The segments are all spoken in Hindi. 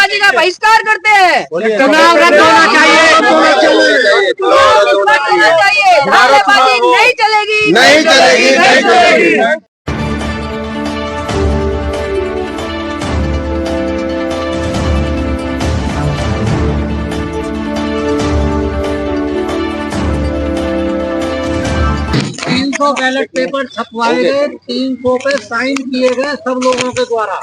धाराबाजी का बहिष्कार करते हैं। चुनाव रद्द होना चाहिए। धाराबाजी नहीं चलेगी, नहीं चलेगी, नहीं चलेगी। बैलेट पेपर छपवाए गए, 300 पे साइन किए गए सब लोगों के द्वारा,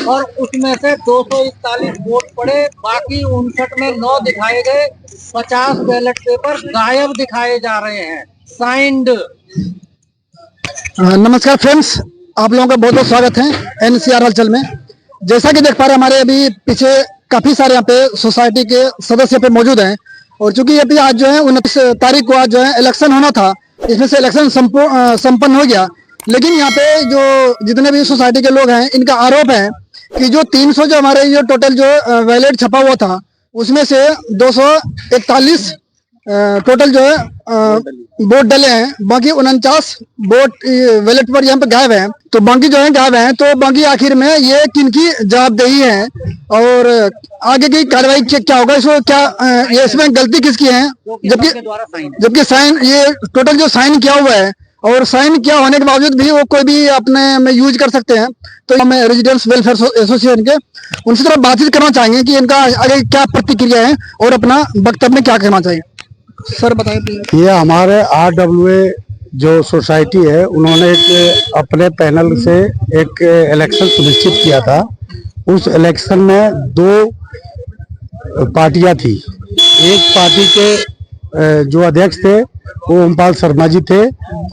और उसमें से 241 वोट पड़े, बाकी 59 में 9 दिखाए गए। 50 बैलेट पेपर गायब दिखाए जा रहे हैं, साइंड। नमस्कार फ्रेंड्स, आप लोगों का बहुत बहुत स्वागत है NCR हलचल में। जैसा कि देख पा रहे हैं, हमारे अभी पीछे काफी सारे यहाँ पे सोसाइटी के सदस्य पे मौजूद हैं, और चूंकि अभी आज जो है 29 तारीख को आज जो है इलेक्शन होना था, इसमें से इलेक्शन संपन्न हो गया। लेकिन यहाँ पे जो जितने भी सोसाइटी के लोग हैं, इनका आरोप है कि जो 300 जो हमारे ये टोटल जो बैलेट छपा हुआ था, उसमें से 241 टोटल जो है वोट डले हैं, बाकी 49 वोट बैलेट पर यहाँ पे गायब हैं। तो बाकी जो है गायब हैं, तो बाकी आखिर में ये किनकी जवाबदेही है और आगे की कार्रवाई क्या होगा, इसको क्या ये इसमें गलती किसकी है, जबकि साइन ये टोटल जो साइन किया हुआ है, और साइन किया होने के बावजूद भी वो कोई भी अपने में यूज कर सकते हैं। तो हम रेजिडेंट्स वेलफेयर एसोसिएशन के उनसे थोड़ा बातचीत करना चाहेंगे कि इनका आगे क्या प्रतिक्रिया है और अपना वक्तव्य में क्या कहना चाहिए। सर बताइए। ये हमारे RWA जो सोसाइटी है, उन्होंने एक अपने पैनल से एक इलेक्शन सुनिश्चित किया था। उस इलेक्शन में 2 पार्टियां थी। एक पार्टी के जो अध्यक्ष थे वो ओमपाल शर्मा जी थे,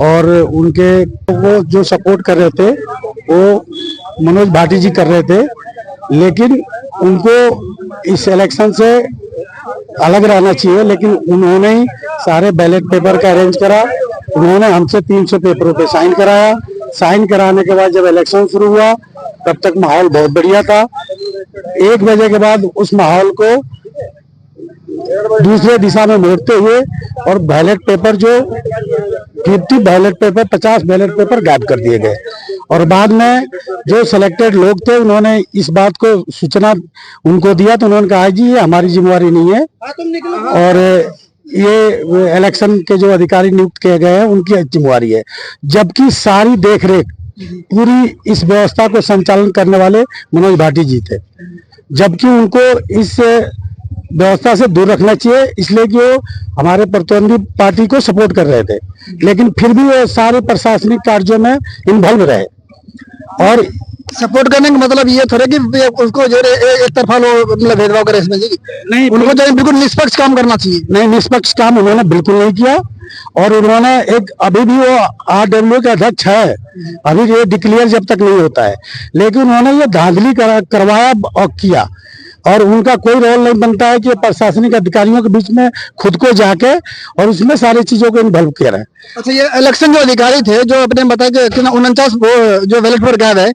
और उनके वो जो सपोर्ट कर रहे थे वो मनोज भाटी जी कर रहे थे। लेकिन उनको इस इलेक्शन से अलग रहना चाहिए, लेकिन उन्होंने ही सारे बैलेट पेपर का अरेंज करा। उन्होंने हमसे 300 पेपरों पे साइन कराया। साइन कराने के बाद जब इलेक्शन शुरू हुआ, तब तक माहौल बहुत बढ़िया था। 1 बजे के बाद उस माहौल को दूसरे दिशा में मोड़ते हुए और बैलेट पेपर जो 50 बैलेट पेपर 50 बैलेट पेपर गायब कर दिए गए। और बाद में जो सिलेक्टेड लोग थे, उन्होंने इस बात को सूचना उनको दिया, तो उन्होंने कहा जी ये हमारी जिम्मेवारी नहीं है, और ये इलेक्शन के जो अधिकारी नियुक्त किए गए हैं उनकी जिम्मेवारी है। जबकि सारी देखरेख पूरी इस व्यवस्था को संचालन करने वाले मनोज भाटी जी थे, जबकि उनको इस व्यवस्था से दूर रखना चाहिए, इसलिए कि वो हमारे प्रतिद्वंदी पार्टी को सपोर्ट कर रहे थे। लेकिन फिर भी वो सारे प्रशासनिक कार्यों में इन्वॉल्व रहे। और सपोर्ट करने का मतलब ये थोड़ा कि उसको जो एक तरफा लोग मतलब भेदभाव करे इसमें, नहीं, उनको जो बिल्कुल निष्पक्ष काम करना चाहिए। नहीं, निष्पक्ष काम उन्होंने बिल्कुल नहीं किया। और उन्होंने एक अभी भी वो RWA के अध्यक्ष है, अभी ये डिक्लेयर जब तक नहीं होता है, लेकिन उन्होंने ये धांधली करवाया और किया। और उनका कोई रोल नहीं बनता है कि प्रशासनिक अधिकारियों के बीच में खुद को जाके और उसमें सारी चीजों को इन्वॉल्व किया रहे। अच्छा, ये इलेक्शन जो अधिकारी थे जो अपने बताया कि 49 जो बैलेट पर गायब है,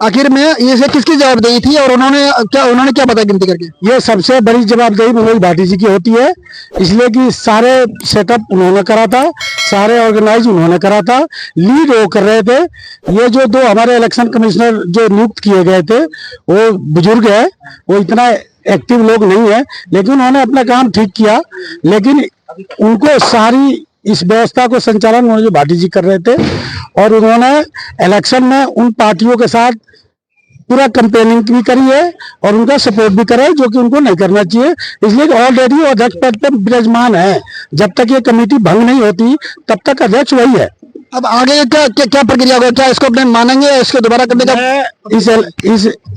आखिर में ये से किसकी जवाबदेही थी और उन्होंने क्या बताया गिनती करके? ये सबसे बड़ी जवाबदेही मनोज भाटी जी की होती है, इसलिए कि सारे सेटअप उन्होंने करा था, सारे ऑर्गेनाइज उन्होंने करा था, लीड वो कर रहे थे। ये जो 2 हमारे इलेक्शन कमिश्नर जो नियुक्त किए गए थे, वो बुजुर्ग है, वो इतना एक्टिव लोग नहीं है, लेकिन उन्होंने अपना काम ठीक किया। लेकिन उनको सारी इस व्यवस्था को संचालन मनोज भाटी जी कर रहे थे, और उन्होंने इलेक्शन में उन पार्टियों के साथ पूरा कंपेनिंग भी करी है और उनका सपोर्ट भी करा है, जो कि उनको नहीं करना चाहिए। इसलिए ऑलरेडी अध्यक्ष पद पर विराजमान है। जब तक ये कमेटी भंग नहीं होती, तब तक अध्यक्ष वही है। अब आगे क्या प्रक्रिया होगा? क्या इसको अपने मानेंगे, इसको दोबारा करने का?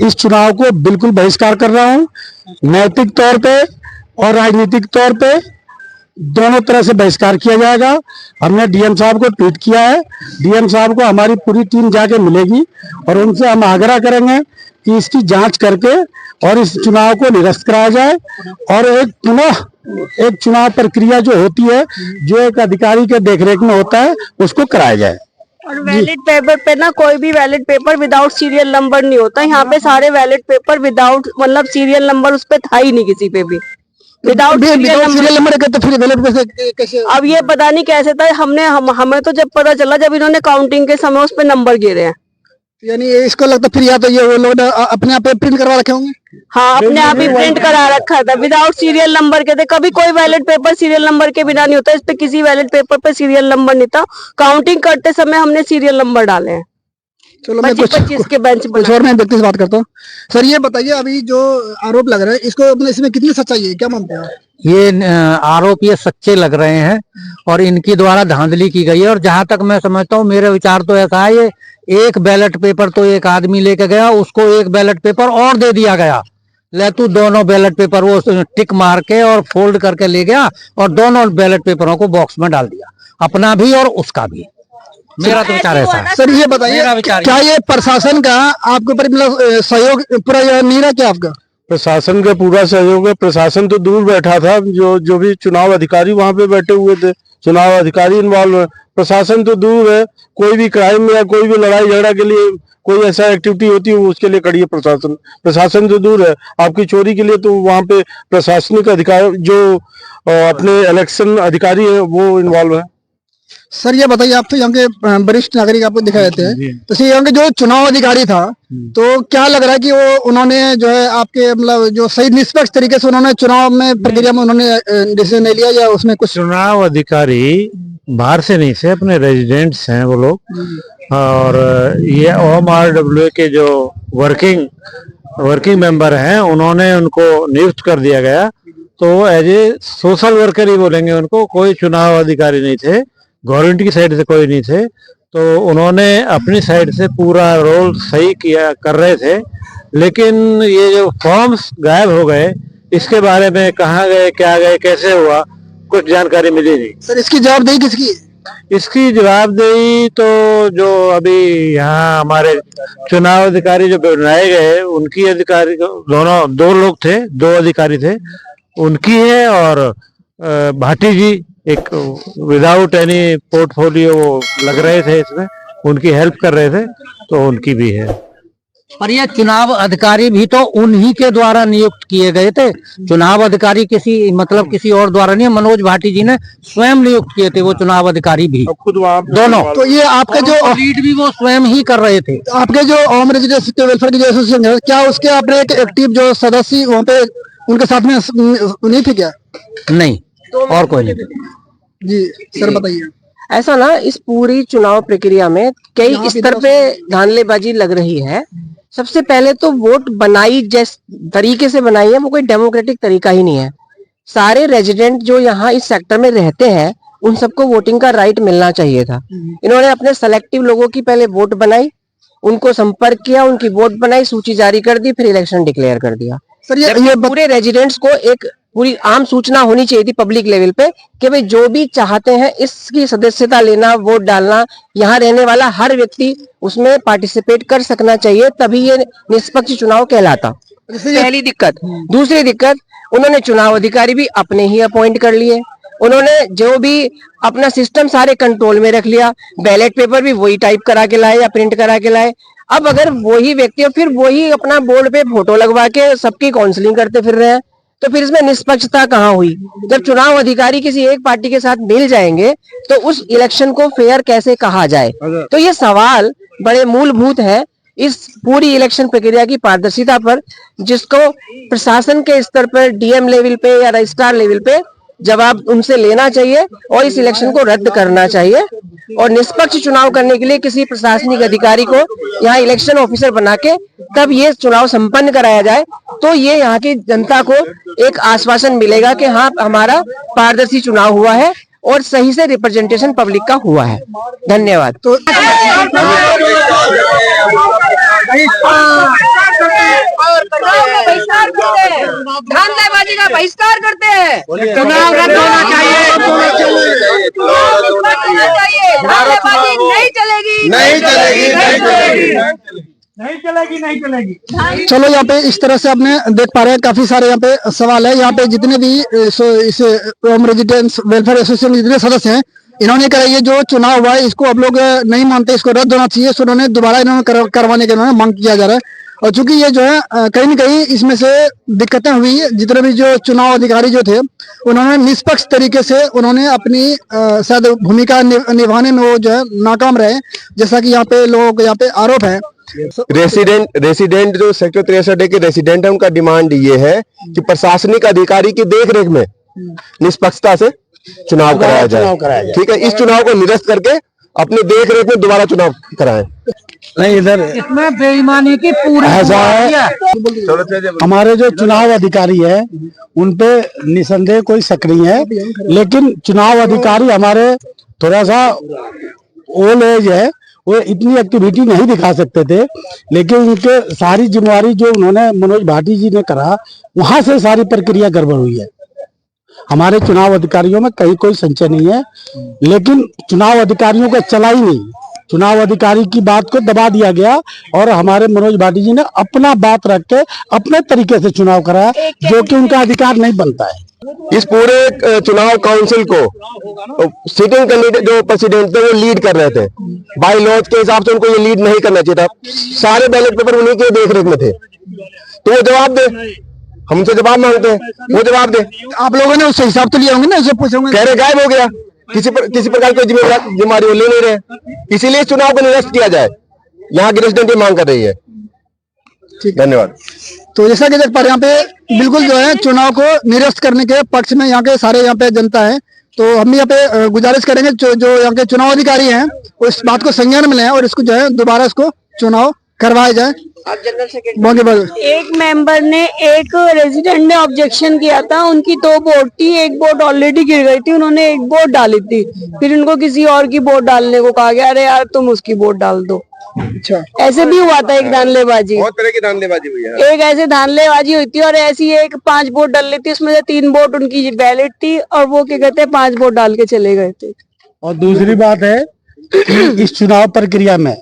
इस चुनाव को बिल्कुल बहिष्कार कर रहा हूँ, नैतिक तौर पे और राजनीतिक तौर पे दोनों तरह से बहिष्कार किया जाएगा। हमने DM साहब को ट्वीट किया है, DM साहब को हमारी पूरी टीम जाके मिलेगी और उनसे हम आग्रह करेंगे कि इसकी जांच करके और इस चुनाव को निरस्त कराया जाए, और एक चुनाव प्रक्रिया जो होती है, जो एक अधिकारी के देखरेख में होता है, उसको कराया जाए। और बैलेट पेपर पे ना कोई भी ballot paper without serial number नहीं होता। यहाँ पे सारे बैलेट पेपर विदाउट मतलब सीरियल नंबर उस पे था ही नहीं किसी पे भी। विदाउट सीरियल नंबर तो फिर बैलेट कैसे? अब ये पता नहीं कैसे था। हमें तो जब पता चला जब इन्होंने काउंटिंग के समय उस पे नंबर गिरे हैं। यानी इसको लगता फिर या तो ये वो लोग अपने आप प्रिंट करवा रखे होंगे। हाँ, अपने आप ही प्रिंट करा रखा था विदाउट सीरियल नंबर के थे। कभी कोई बैलेट पेपर सीरियल नंबर के बिना नहीं होता। इस पे किसी बैलेट पेपर पे सीरियल नंबर नहीं था। काउंटिंग करते समय हमने सीरियल नंबर डाले हैं। चलो मैं कुछ 25 के बेंच कुछ और मैं व्यक्ति से बात करता हूँ। सर ये बताइए, अभी जो आरोप लग रहा है इसको अपने इसमें कितनी सच्चाई है, क्या मानते हैं आप? ये आरोप ये सच्चे लग रहे हैं और इनकी द्वारा धांधली की गई है। और जहां तक मैं समझता हूँ, मेरा विचार तो ऐसा है, ये एक बैलेट पेपर तो एक आदमी लेके गया, उसको एक बैलेट पेपर और दे दिया गया। ले तू दोनों बैलेट पेपर वो टिक मार के और फोल्ड करके ले गया और दोनों बैलेट पेपरों को बॉक्स में डाल दिया, अपना भी और उसका भी। मेरा तो विचार ऐसा है। सर ये बताइए, क्या ये प्रशासन का आपके ऊपर मतलब सहयोग पूरा नहीं रहा क्या आपका? प्रशासन का पूरा सहयोग है। प्रशासन तो दूर बैठा था, जो भी चुनाव अधिकारी वहां पे बैठे हुए थे, चुनाव अधिकारी इन्वॉल्व है। प्रशासन तो दूर है। कोई भी क्राइम या कोई भी लड़ाई झगड़ा के लिए कोई ऐसा एक्टिविटी होती है उसके लिए खड़ी है प्रशासन। प्रशासन तो दूर है। आपकी चोरी के लिए तो वहां पे प्रशासनिक अधिकारी जो अपने इलेक्शन अधिकारी है वो इन्वॉल्व है। सर ये बताइए, आप तो यहाँ के वरिष्ठ नागरिक आपको दिखाई देते हैं, तो यहाँ के जो चुनाव अधिकारी था, तो क्या लग रहा है कि वो उन्होंने जो है आपके मतलब जो सही निष्पक्ष तरीके से उन्होंने चुनाव में प्रक्रिया में उन्होंने डिसीजन नहीं लिया, या उसमें कुछ? चुनाव अधिकारी बाहर से नहीं से अपने रेजिडेंट्स हैं वो लोग। और ये OMRWA के जो वर्किंग मेंबर हैं, उन्होंने उनको नियुक्त कर दिया गया। तो एज ए सोशल वर्कर ही बोलेंगे उनको। कोई चुनाव अधिकारी नहीं थे, गवर्नमेंट की साइड से कोई नहीं थे। तो उन्होंने अपनी साइड से पूरा रोल सही कर रहे थे। लेकिन ये जो फॉर्म्स गायब हो गए, इसके बारे में कहाँ गए, क्या गए, कैसे हुआ, कुछ जानकारी मिली नहीं। सर इसकी जवाबदेही किसकी? इसकी जवाबदेही तो जो अभी यहाँ हमारे चुनाव अधिकारी जो बनाए गए उनकी, अधिकारी दो लोग थे, 2 अधिकारी थे, उनकी है। और भाटी जी एक विदाउट एनी पोर्टफोलियो वो लग रहे थे इसमें, उनकी हेल्प कर रहे थे, तो उनकी भी है। पर ये चुनाव अधिकारी भी तो उन्हीं के द्वारा नियुक्त किए गए थे। चुनाव अधिकारी किसी और द्वारा नहीं, मनोज भाटी जी ने स्वयं नियुक्त किए थे वो चुनाव अधिकारी भी, खुद वहाँ दोनों। तो ये आपके जो लीड भी वो स्वयं ही कर रहे थे। आपके जो होम रेजिडेंट वेलफेयर की जो एसोसिएशन है, क्या उसके आपने एक एक्टिव जो सदस्य वहाँ पे उनके साथ में नहीं थे क्या? नहीं, और कोई नहीं। जी सर बताइए। ऐसा ना, इस पूरी चुनाव प्रक्रिया में कई स्तर पे धांधलेबाजी लग रही है। सबसे पहले तो वोट बनाई जिस तरीके से बनाई है वो कोई डेमोक्रेटिक तरीका ही नहीं है। सारे रेजिडेंट जो यहाँ इस सेक्टर में रहते हैं उन सबको वोटिंग का राइट मिलना चाहिए था। इन्होंने अपने सेलेक्टिव लोगों की पहले वोट बनाई, उनको संपर्क किया, उनकी वोट बनाई, सूची जारी कर दी, फिर इलेक्शन डिक्लेयर कर दिया। सर ये पूरे रेजिडेंट्स को एक पूरी आम सूचना होनी चाहिए थी पब्लिक लेवल पे कि भाई जो भी चाहते हैं इसकी सदस्यता लेना, वोट डालना, यहाँ रहने वाला हर व्यक्ति उसमें पार्टिसिपेट कर सकना चाहिए, तभी ये निष्पक्ष चुनाव कहलाता। पहली दिक्कत। दूसरी दिक्कत, उन्होंने चुनाव अधिकारी भी अपने ही अपॉइंट कर लिए। उन्होंने जो भी अपना सिस्टम सारे कंट्रोल में रख लिया। बैलेट पेपर भी वही टाइप करा के लाए या प्रिंट करा के लाए। अब अगर वही व्यक्ति और फिर वही अपना बोर्ड पे फोटो लगवा के सबकी काउंसलिंग करते फिर रहे हैं, तो फिर इसमें निष्पक्षता कहाँ हुई? जब चुनाव अधिकारी किसी एक पार्टी के साथ मिल जाएंगे तो उस इलेक्शन को फेयर कैसे कहा जाए? तो ये सवाल बड़े मूलभूत है इस पूरी इलेक्शन प्रक्रिया की पारदर्शिता पर, जिसको प्रशासन के स्तर पर डीएम लेवल पे या रजिस्ट्रार लेवल पे जवाब उनसे लेना चाहिए और इस इलेक्शन को रद्द करना चाहिए। और निष्पक्ष चुनाव करने के लिए किसी प्रशासनिक अधिकारी को यहाँ इलेक्शन ऑफिसर बना के तब ये चुनाव संपन्न कराया जाए, तो ये यहाँ की जनता को एक आश्वासन मिलेगा कि हाँ हमारा पारदर्शी चुनाव हुआ है और सही से रिप्रेजेंटेशन पब्लिक का हुआ है। धन्यवाद। तो धांधलेबाजी का बहिष्कार करते हैं। चुनाव रद्द होना चाहिए। धांधलेबाजी नहीं चलेगी, नहीं चलेगी, नहीं चलेगी, नहीं चलेगी। चलो यहाँ पे इस तरह से आपने देख पा रहे हैं, काफी सारे यहाँ पे सवाल है। यहाँ पे जितने भी इस होम रेजिडेंट्स वेलफेयर एसोसिएशन के जितने सदस्य हैं, इन्होंने कहा ये जो चुनाव हुआ है इसको आप लोग नहीं मानते, इसको रद्द होना चाहिए। उन्होंने दोबारा इन्होंने करवाने के मांग किया जा रहा है। और चूंकि ये जो है कहीं न कहीं इसमें से दिक्कतें हुई, जितने भी जो चुनाव अधिकारी जो थे उन्होंने निष्पक्ष तरीके से उन्होंने अपनी शायद भूमिका निभाने में वो जो है नाकाम रहे, जैसा कि यहाँ पे लोगों को यहाँ पे आरोप है। रेसिडेंट जो सेक्टर 63 के रेसिडेंट है, उनका डिमांड ये है कि प्रशासनिक अधिकारी की देखरेख में निष्पक्षता से चुनाव कराया जाए। ठीक है, इस चुनाव को निरस्त करके अपने देखरेख में दोबारा चुनाव कराएं। नहीं, इधर इसमें बेईमानी की पूरी ऐसा है, हमारे जो चुनाव अधिकारी है उन पे निसंदेह कोई शक नहीं है, लेकिन चुनाव अधिकारी हमारे थोड़ा सा ओल्ड एज है, वो इतनी एक्टिविटी नहीं दिखा सकते थे, लेकिन उनके सारी जिम्मेवारी जो उन्होंने मनोज भाटी जी ने करा, वहां से सारी प्रक्रिया गड़बड़ हुई है। हमारे चुनाव अधिकारियों में कहीं कोई संशय नहीं है, लेकिन चुनाव अधिकारियों का चला ही नहीं, चुनाव अधिकारी की बात को दबा दिया गया और हमारे मनोज भाटी जी ने अपना बात रख के अपने तरीके से चुनाव कराया, जो कि उनका अधिकार नहीं बनता है। इस पूरे चुनाव काउंसिल को सिटिंग कैंडिडेट जो प्रेसिडेंट थे वो लीड कर रहे थे। बाय लॉज के हिसाब से उनको ये लीड नहीं करना चाहिए था, सारे बैलेट पेपर उन्हीं के देखरेख में थे, तो वो जवाब दे, हम उनसे जवाब मांगते हैं, वो जवाब दे। आप लोगों ने उससे हिसाब तो लिया होंगे ना, उसे पूछे होंगे। कह रहे गायब हो गया, किसी प्रकार की जिम्मेदारी वो ले नहीं रहे, इसीलिए इस चुनाव को निरस्त किया जाए, यहाँ की रेसिडेंट ये मांग कर रही है। धन्यवाद। तो जैसा कि देख पा रहे हैं यहाँ पे बिल्कुल जो है चुनाव को निरस्त करने के पक्ष में यहाँ के सारे यहाँ पे जनता है, तो हम भी यहाँ पे गुजारिश करेंगे जो यहाँ के चुनाव अधिकारी हैं वो इस बात को संज्ञान में लें और इसको जो है दोबारा इसको चुनाव करवाया जाए। एक मेंबर ने, एक रेजिडेंट ने ऑब्जेक्शन किया था, उनकी 2 वोट थी, एक वोट ऑलरेडी गिर गई थी, उन्होंने एक वोट डाली थी, फिर उनको किसी और की वोट डालने को कहा गया, अरे यार तुम उसकी वोट डाल दो। अच्छा, ऐसे भी हुआ था एक धानलेबाजी, बहुत तरह की धानलेबाजी हुई है। एक ऐसे धानलेबाजी हुई थी और ऐसी एक 5 वोट डाल ली थी, उसमें से 3 वोट उनकी वैलिड थी और वो क्या कहते हैं 5 वोट डाल के चले गए थे। और दूसरी बात है कि इस चुनाव प्रक्रिया में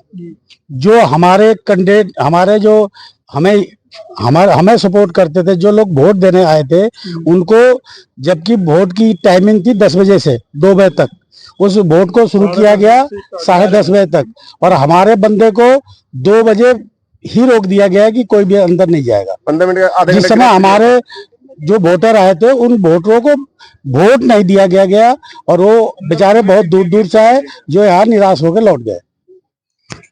जो हमारे कैंडिडेट, हमारे जो हमें सपोर्ट करते थे, जो लोग वोट देने आए थे, उनको जबकि वोट की टाइमिंग थी 10 बजे से 2 बजे तक, उस वोट को शुरू किया गया 10:30 बजे तक, और हमारे बंदे को 2 बजे ही रोक दिया गया कि कोई भी अंदर नहीं जाएगा। 15 मिनट जिस समय हमारे जो वोटर आए थे उन वोटरों को वोट नहीं दिया गया और वो बेचारे बहुत दूर दूर से आए जो यहाँ निराश होकर लौट गए।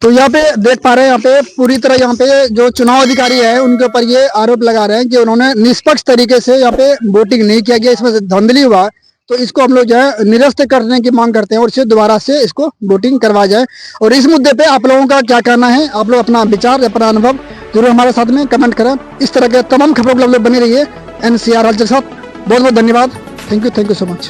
तो यहाँ पे देख पा रहे हैं, यहाँ पे पूरी तरह यहाँ पे जो चुनाव अधिकारी है उनके ऊपर ये आरोप लगा रहे हैं कि उन्होंने निष्पक्ष तरीके से यहाँ पे वोटिंग नहीं किया गया, इसमें से धांधली हुआ, तो इसको हम लोग जो है निरस्त करने की मांग करते हैं और इसे दोबारा से इसको वोटिंग करवाया जाए। और इस मुद्दे पे आप लोगों का क्या कहना है, आप लोग अपना विचार, अपना अनुभव जरूर हमारे साथ में कमेंट करें। इस तरह के तमाम खबरों के लिए बनी रहिए NCR हलचल के साथ। बहुत बहुत धन्यवाद। Thank you so much.